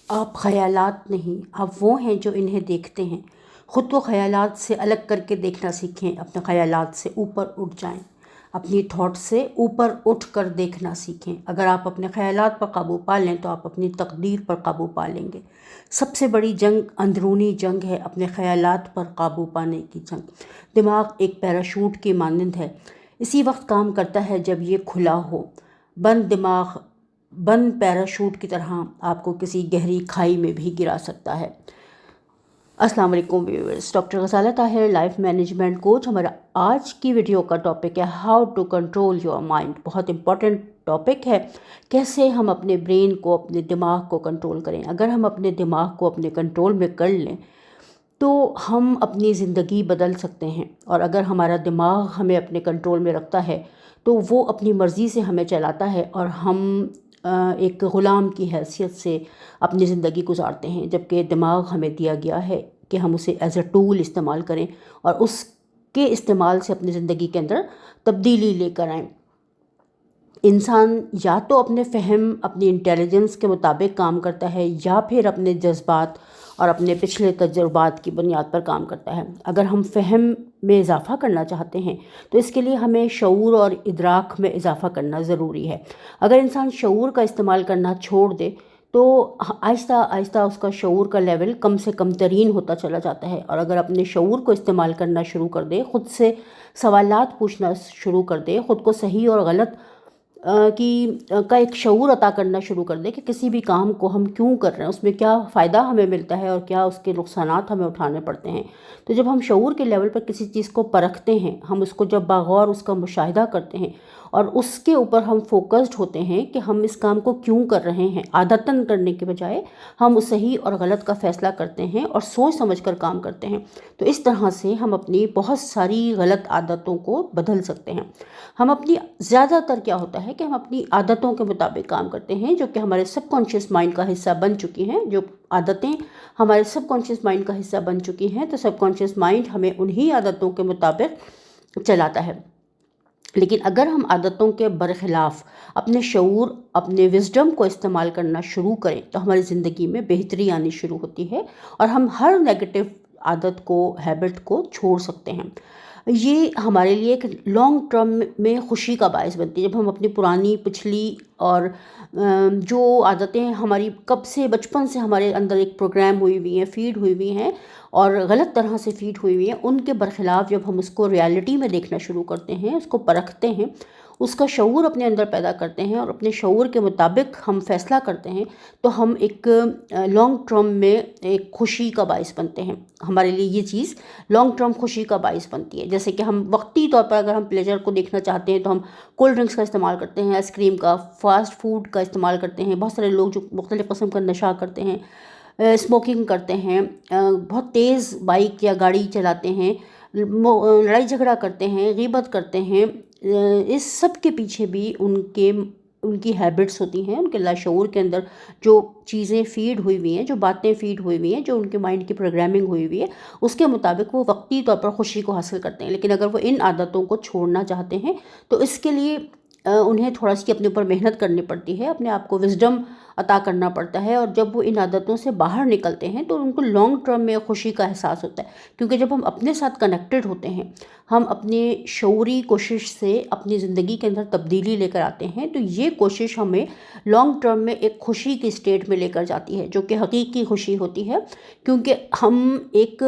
آپ خیالات نہیں، آپ وہ ہیں جو انہیں دیکھتے ہیں۔ خود کو خیالات سے الگ کر کے دیکھنا سیکھیں، اپنے خیالات سے اوپر اٹھ جائیں، اپنی تھاٹ سے اوپر اٹھ کر دیکھنا سیکھیں۔ اگر آپ اپنے خیالات پر قابو پا لیں تو آپ اپنی تقدیر پر قابو پا لیں گے۔ سب سے بڑی جنگ اندرونی جنگ ہے، اپنے خیالات پر قابو پانے کی جنگ۔ دماغ ایک پیراشوٹ کی مانند ہے، اسی وقت کام کرتا ہے جب یہ کھلا ہو۔ بند دماغ بند پیراشوٹ کی طرح آپ کو کسی گہری کھائی میں بھی گرا سکتا ہے۔ السلام علیکم viewers, doctor Ghazala Tahir, life management coach. ہمارا آج کی ویڈیو کا ٹاپک ہے how to control your mind. بہت امپورٹنٹ ٹاپک ہے، کیسے ہم اپنے برین کو، اپنے دماغ کو کنٹرول کریں۔ اگر ہم اپنے دماغ کو اپنے کنٹرول میں کر لیں تو ہم اپنی زندگی بدل سکتے ہیں، اور اگر ہمارا دماغ ہمیں اپنے کنٹرول میں رکھتا ہے تو وہ اپنی مرضی سے ہمیں چلاتا ہے، اور ہم ایک غلام کی حیثیت سے اپنی زندگی گزارتے ہیں، جبکہ دماغ ہمیں دیا گیا ہے کہ ہم اسے ایز اے ٹول استعمال کریں اور اس کے استعمال سے اپنی زندگی کے اندر تبدیلی لے کر آئیں۔ انسان یا تو اپنے فہم، اپنی انٹیلیجنس کے مطابق کام کرتا ہے، یا پھر اپنے جذبات اور اپنے پچھلے تجربات کی بنیاد پر کام کرتا ہے۔ اگر ہم فہم میں اضافہ کرنا چاہتے ہیں تو اس کے لیے ہمیں شعور اور ادراک میں اضافہ کرنا ضروری ہے۔ اگر انسان شعور کا استعمال کرنا چھوڑ دے تو آہستہ آہستہ اس کا شعور کا لیول کم سے کم ترین ہوتا چلا جاتا ہے، اور اگر اپنے شعور کو استعمال کرنا شروع کر دے، خود سے سوالات پوچھنا شروع کر دے، خود کو صحیح اور غلط کا ایک شعور عطا کرنا شروع کر دے کہ کسی بھی کام کو ہم کیوں کر رہے ہیں، اس میں کیا فائدہ ہمیں ملتا ہے اور کیا اس کے نقصانات ہمیں اٹھانے پڑتے ہیں۔ تو جب ہم شعور کے لیول پر کسی چیز کو پرکھتے ہیں، ہم اس کو جب باغور اس کا مشاہدہ کرتے ہیں اور اس کے اوپر ہم فوکسڈ ہوتے ہیں کہ ہم اس کام کو کیوں کر رہے ہیں، عادتاً کرنے کے بجائے ہم اس صحیح اور غلط کا فیصلہ کرتے ہیں اور سوچ سمجھ کر کام کرتے ہیں، تو اس طرح سے ہم اپنی بہت ساری غلط عادتوں کو بدل سکتے ہیں۔ ہم اپنی زیادہ تر کیا ہوتا ہے کہ ہم اپنی عادتوں کے مطابق کام کرتے ہیں، جو کہ ہمارے سب کانشیس مائنڈ کا حصہ بن چکی ہیں۔ جو عادتیں ہمارے سب کانشیس مائنڈ کا حصہ بن چکی ہیں تو سب کانشیس مائنڈ ہمیں انہی عادتوں کے مطابق چلاتا ہے۔ لیکن اگر ہم عادتوں کے برخلاف اپنے شعور، اپنے وزڈم کو استعمال کرنا شروع کریں تو ہماری زندگی میں بہتری آنی شروع ہوتی ہے، اور ہم ہر نیگیٹو عادت کو، ہیبٹ کو چھوڑ سکتے ہیں۔ یہ ہمارے لیے ایک لانگ ٹرم میں خوشی کا باعث بنتی ہے، جب ہم اپنی پرانی، پچھلی اور جو عادتیں ہماری کب سے، بچپن سے ہمارے اندر ایک پروگرام ہوئی ہوئی ہیں، فیڈ ہوئی ہوئی ہیں اور غلط طرح سے فیڈ ہوئی ہوئی ہیں، ان کے برخلاف جب ہم اس کو ریالٹی میں دیکھنا شروع کرتے ہیں، اس کو پرکھتے ہیں، اس کا شعور اپنے اندر پیدا کرتے ہیں اور اپنے شعور کے مطابق ہم فیصلہ کرتے ہیں، تو ہم ایک لانگ ٹرم میں ایک خوشی کا باعث بنتے ہیں۔ ہمارے لیے یہ چیز لانگ ٹرم خوشی کا باعث بنتی ہے۔ جیسے کہ ہم وقتی طور پر اگر ہم پلیجر کو دیکھنا چاہتے ہیں تو ہم کولڈ ڈرنکس کا استعمال کرتے ہیں، آئس کریم کا، فاسٹ فوڈ کا استعمال کرتے ہیں۔ بہت سارے لوگ جو مختلف قسم کا نشہ کرتے ہیں، اسموکنگ کرتے ہیں، بہت تیز بائک یا گاڑی چلاتے ہیں، لڑائی جھگڑا کرتے ہیں، غیبت کرتے ہیں، اس سب کے پیچھے بھی ان کی ہیبٹس ہوتی ہیں، ان کے لاشعور کے اندر جو چیزیں فیڈ ہوئی ہوئی ہیں، جو باتیں فیڈ ہوئی ہوئی ہیں، جو ان کے مائنڈ کی پروگرامنگ ہوئی ہوئی ہے، اس کے مطابق وہ وقتی طور پر خوشی کو حاصل کرتے ہیں۔ لیکن اگر وہ ان عادتوں کو چھوڑنا چاہتے ہیں تو اس کے لیے انہیں تھوڑا سی اپنے اوپر محنت کرنی پڑتی ہے، اپنے آپ کو وزڈم عطا کرنا پڑتا ہے، اور جب وہ ان عادتوں سے باہر نکلتے ہیں تو ان کو لانگ ٹرم میں خوشی کا احساس ہوتا ہے، کیونکہ جب ہم اپنے ساتھ کنیکٹڈ ہوتے ہیں، ہم اپنے شعوری کوشش سے اپنی زندگی کے اندر تبدیلی لے کر آتے ہیں، تو یہ کوشش ہمیں لانگ ٹرم میں ایک خوشی کی اسٹیٹ میں لے کر جاتی ہے، جو کہ حقیقی خوشی ہوتی ہے، کیونکہ ہم ایک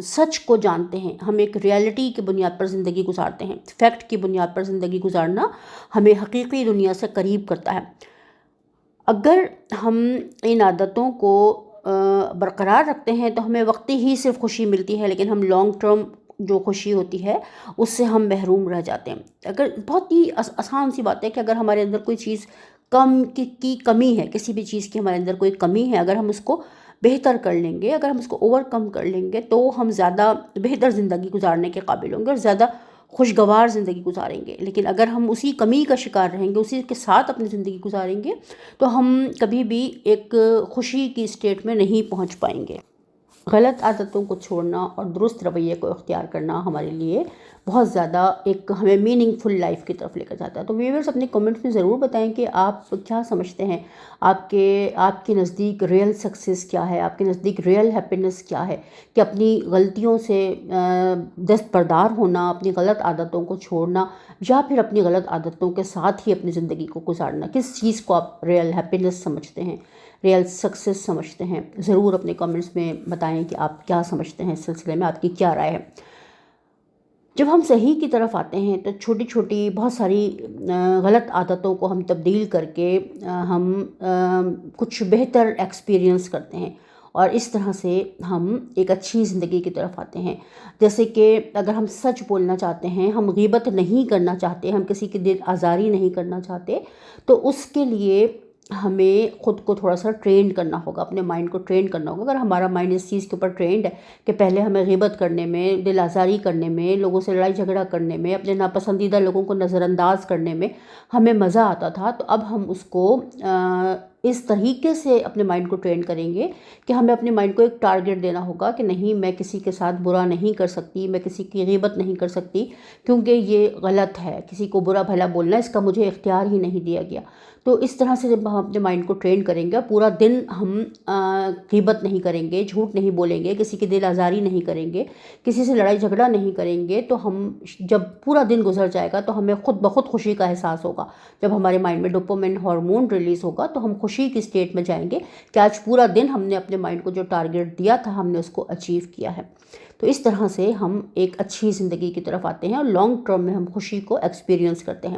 سچ کو جانتے ہیں، ہم ایک ریالٹی کی بنیاد پر زندگی گزارتے ہیں۔ فیکٹ کی بنیاد پر زندگی گزارنا ہمیں حقیقی دنیا سے قریب کرتا ہے۔ اگر ہم ان عادتوں کو برقرار رکھتے ہیں تو ہمیں وقتی ہی صرف خوشی ملتی ہے، لیکن ہم لانگ ٹرم جو خوشی ہوتی ہے اس سے ہم محروم رہ جاتے ہیں۔ اگر بہت ہی آسان سی بات ہے کہ اگر ہمارے اندر کوئی چیز کی کمی ہے، کسی بھی چیز کی ہمارے اندر کوئی کمی ہے، اگر ہم اس کو بہتر کر لیں گے، اگر ہم اس کو اوور کم کر لیں گے تو ہم زیادہ بہتر زندگی گزارنے کے قابل ہوں گے اور زیادہ خوشگوار زندگی گزاریں گے۔ لیکن اگر ہم اسی کمی کا شکار رہیں گے، اسی کے ساتھ اپنی زندگی گزاریں گے، تو ہم کبھی بھی ایک خوشی کی اسٹیٹ میں نہیں پہنچ پائیں گے۔ غلط عادتوں کو چھوڑنا اور درست رویے کو اختیار کرنا ہمارے لیے بہت زیادہ ایک ہمیں میننگ فل لائف کی طرف لے کر جاتا ہے۔ تو ویورز اپنے کمنٹس میں ضرور بتائیں کہ آپ کیا سمجھتے ہیں، آپ کے نزدیک ریئل سکسیس کیا ہے، آپ کے نزدیک ریئل ہیپینس کیا ہے، کہ اپنی غلطیوں سے دستبردار ہونا، اپنی غلط عادتوں کو چھوڑنا، یا پھر اپنی غلط عادتوں کے ساتھ ہی اپنی زندگی کو گزارنا، کس چیز کو آپ ریئل ہیپینس سمجھتے ہیں، ریئل سکسیس سمجھتے ہیں؟ ضرور اپنے کمنٹس میں بتائیں کہ آپ کیا سمجھتے ہیں، اس سلسلے میں آپ کی کیا رائے ہے۔ جب ہم صحیح کی طرف آتے ہیں تو چھوٹی چھوٹی بہت ساری غلط عادتوں کو ہم تبدیل کر کے ہم کچھ بہتر ایکسپیرینس کرتے ہیں، اور اس طرح سے ہم ایک اچھی زندگی کی طرف آتے ہیں۔ جیسے کہ اگر ہم سچ بولنا چاہتے ہیں، ہم غیبت نہیں کرنا چاہتے، ہم کسی کی دل آزاری نہیں کرنا چاہتے، تو اس کے لیے ہمیں خود کو تھوڑا سا ٹرینڈ کرنا ہوگا، اپنے مائنڈ کو ٹرینڈ کرنا ہوگا۔ اگر ہمارا مائنڈ اس چیز کے اوپر ٹرینڈ ہے کہ پہلے ہمیں غیبت کرنے میں، دل آزاری کرنے میں، لوگوں سے لڑائی جھگڑا کرنے میں، اپنے ناپسندیدہ لوگوں کو نظر انداز کرنے میں ہمیں مزہ آتا تھا، تو اب ہم اس کو اس طریقے سے اپنے مائنڈ کو ٹرین کریں گے کہ ہمیں اپنے مائنڈ کو ایک ٹارگٹ دینا ہوگا کہ نہیں، میں کسی کے ساتھ برا نہیں کر سکتی، میں کسی کی غیبت نہیں کر سکتی، کیونکہ یہ غلط ہے، کسی کو برا بھلا بولنا اس کا مجھے اختیار ہی نہیں دیا گیا۔ تو اس طرح سے جب ہم اپنے مائنڈ کو ٹرین کریں گے، پورا دن ہم غیبت نہیں کریں گے، جھوٹ نہیں بولیں گے، کسی کی دل آزاری نہیں کریں گے، کسی سے لڑائی جھگڑا نہیں کریں گے، تو ہم جب پورا دن گزر جائے گا تو ہمیں خود بخود خوشی کا احساس ہوگا۔ جب ہمارے مائنڈ میں ڈوپامین ہارمون ریلیز ہوگا تو ہم خوشی کی اسٹیٹ میں جائیں گے کہ آج پورا دن ہم نے اپنے مائنڈ کو جو ٹارگٹ دیا تھا ہم نے اس کو اچیو کیا ہے۔ تو اس طرح سے ہم ایک اچھی زندگی کی طرف آتے ہیں اور لانگ ٹرم میں ہم خوشی کو ایکسپیرینس کرتے ہیں۔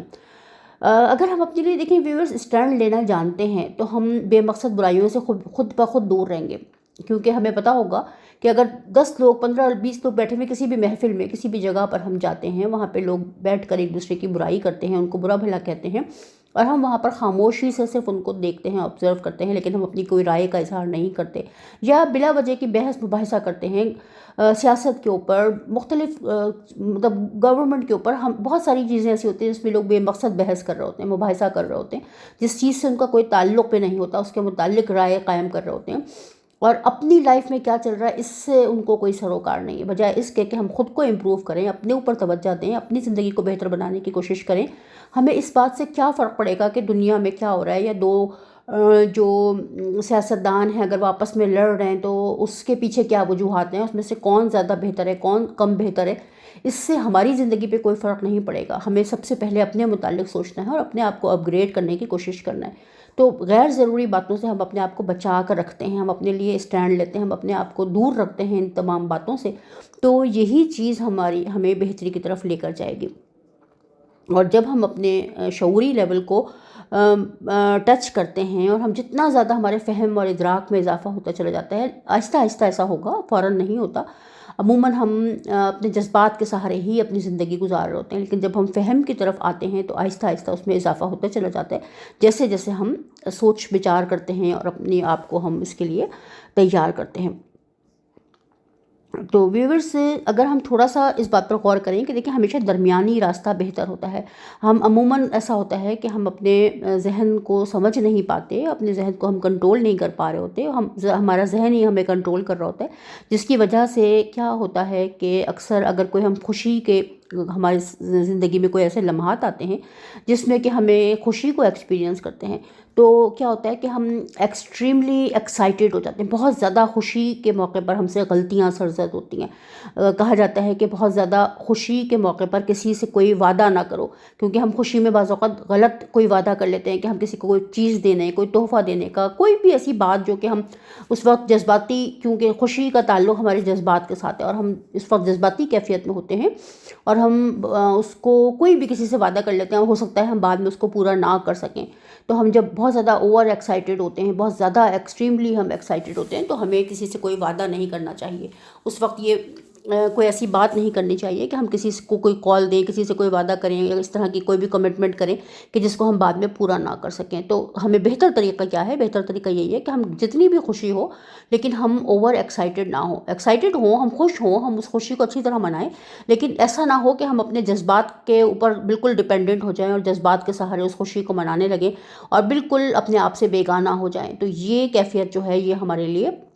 اگر ہم اپنے لیے دیکھیں ویورز، اسٹینڈ لینا جانتے ہیں تو ہم بے مقصد برائیوں سے خود بخود دور رہیں گے، کیونکہ ہمیں پتہ ہوگا کہ اگر 10 لوگ، 15 20 لوگ بیٹھے ہوئے کسی بھی محفل میں، کسی بھی جگہ پر ہم جاتے ہیں، وہاں پہ لوگ بیٹھ کر ایک دوسرے کی برائی کرتے ہیں، ان کو برا بھلا کہتے ہیں، اور ہم وہاں پر خاموشی سے صرف ان کو دیکھتے ہیں، آبزرو کرتے ہیں، لیکن ہم اپنی کوئی رائے کا اظہار نہیں کرتے، یا بلا وجہ کی بحث مباحثہ کرتے ہیں سیاست کے اوپر، مختلف مطلب گورنمنٹ کے اوپر، ہم بہت ساری چیزیں ایسی ہوتی ہیں جس میں لوگ بے مقصد بحث کر رہے ہوتے ہیں، مباحثہ کر رہے ہوتے ہیں، جس چیز سے ان کا کوئی تعلق پہ نہیں ہوتا، اس کے متعلق رائے قائم کر رہے ہوتے ہیں، اور اپنی لائف میں کیا چل رہا ہے اس سے ان کو کوئی سروکار نہیں ہے۔ بجائے اس کے کہ ہم خود کو امپروو کریں، اپنے اوپر توجہ دیں، اپنی زندگی کو بہتر بنانے کی کوشش کریں، ہمیں اس بات سے کیا فرق پڑے گا کہ دنیا میں کیا ہو رہا ہے، یا دو جو سیاستدان ہیں اگر وہ آپس میں لڑ رہے ہیں تو اس کے پیچھے کیا وجوہات ہیں، اس میں سے کون زیادہ بہتر ہے، کون کم بہتر ہے، اس سے ہماری زندگی پہ کوئی فرق نہیں پڑے گا۔ ہمیں سب سے پہلے اپنے متعلق سوچنا ہے اور اپنے آپ کو اپ گریڈ کرنے کی کوشش کرنا ہے۔ تو غیر ضروری باتوں سے ہم اپنے آپ کو بچا کر رکھتے ہیں، ہم اپنے لیے اسٹینڈ لیتے ہیں، ہم اپنے آپ کو دور رکھتے ہیں ان تمام باتوں سے، تو یہی چیز ہمیں بہتری کی طرف لے کر جائے گی۔ اور جب ہم اپنے شعوری لیول کو ٹچ کرتے ہیں، اور ہم جتنا زیادہ ہمارے فہم اور ادراک میں اضافہ ہوتا چلا جاتا ہے، آہستہ آہستہ ایسا ہوگا، فوراً نہیں ہوتا، عموماً ہم اپنے جذبات کے سہارے ہی اپنی زندگی گزار رہے ہوتے ہیں، لیکن جب ہم فہم کی طرف آتے ہیں تو آہستہ آہستہ اس میں اضافہ ہوتا چلا جاتا ہے، جیسے جیسے ہم سوچ بچار کرتے ہیں اور اپنے آپ کو ہم اس کے لیے تیار کرتے ہیں۔ تو ویورز، اگر ہم تھوڑا سا اس بات پر غور کریں کہ دیکھیں ہمیشہ درمیانی راستہ بہتر ہوتا ہے۔ ہم عموماً ایسا ہوتا ہے کہ ہم اپنے ذہن کو سمجھ نہیں پاتے، اپنے ذہن کو ہم کنٹرول نہیں کر پا رہے ہوتے، ہمارا ذہن ہی ہمیں کنٹرول کر رہا ہوتا ہے، جس کی وجہ سے کیا ہوتا ہے کہ اکثر اگر کوئی ہم خوشی کے، ہماری زندگی میں کوئی ایسے لمحات آتے ہیں جس میں کہ ہمیں خوشی کو ایکسپیرینس کرتے ہیں، تو کیا ہوتا ہے کہ ہم ایکسٹریملی ایکسائٹیڈ ہو جاتے ہیں۔ بہت زیادہ خوشی کے موقع پر ہم سے غلطیاں سرزد ہوتی ہیں۔ کہا جاتا ہے کہ بہت زیادہ خوشی کے موقع پر کسی سے کوئی وعدہ نہ کرو، کیونکہ ہم خوشی میں بعض اوقات غلط کوئی وعدہ کر لیتے ہیں کہ ہم کسی کو کوئی چیز دینے، کوئی تحفہ دینے کا، کوئی بھی ایسی بات جو کہ ہم اس وقت جذباتی، کیونکہ خوشی کا تعلق ہمارے جذبات کے ساتھ ہے اور ہم اس وقت جذباتی کیفیت میں ہوتے ہیں، اور ہم اس کو کوئی بھی کسی سے وعدہ کر لیتے ہیں، ہو سکتا ہے ہم بعد میں اس کو پورا نہ کر سکیں، تو ہم جب بہت زیادہ اوور ایکسائٹیڈ ہوتے ہیں، بہت زیادہ ایکسٹریملی ہم ایکسائٹیڈ ہوتے ہیں، تو ہمیں کسی سے کوئی وعدہ نہیں کرنا چاہیے۔ اس وقت یہ کوئی ایسی بات نہیں کرنی چاہیے کہ ہم کسی کو کوئی کال دیں، کسی سے کوئی وعدہ کریں، یا اس طرح کی کوئی بھی کمٹمنٹ کریں کہ جس کو ہم بعد میں پورا نہ کر سکیں۔ تو ہمیں بہتر طریقہ کیا ہے؟ بہتر طریقہ یہی ہے کہ ہم جتنی بھی خوشی ہو لیکن ہم اوور ایکسائٹیڈ نہ ہوں، ایکسائٹیڈ ہوں، ہم خوش ہوں، ہم اس خوشی کو اچھی طرح منائیں، لیکن ایسا نہ ہو کہ ہم اپنے جذبات کے اوپر بالکل ڈیپینڈنٹ ہو جائیں اور جذبات کے سہارے اس خوشی کو منانے لگیں اور بالکل اپنے آپ سے بیگانہ ہو جائیں۔ تو یہ کیفیت جو ہے یہ ہمارے لیے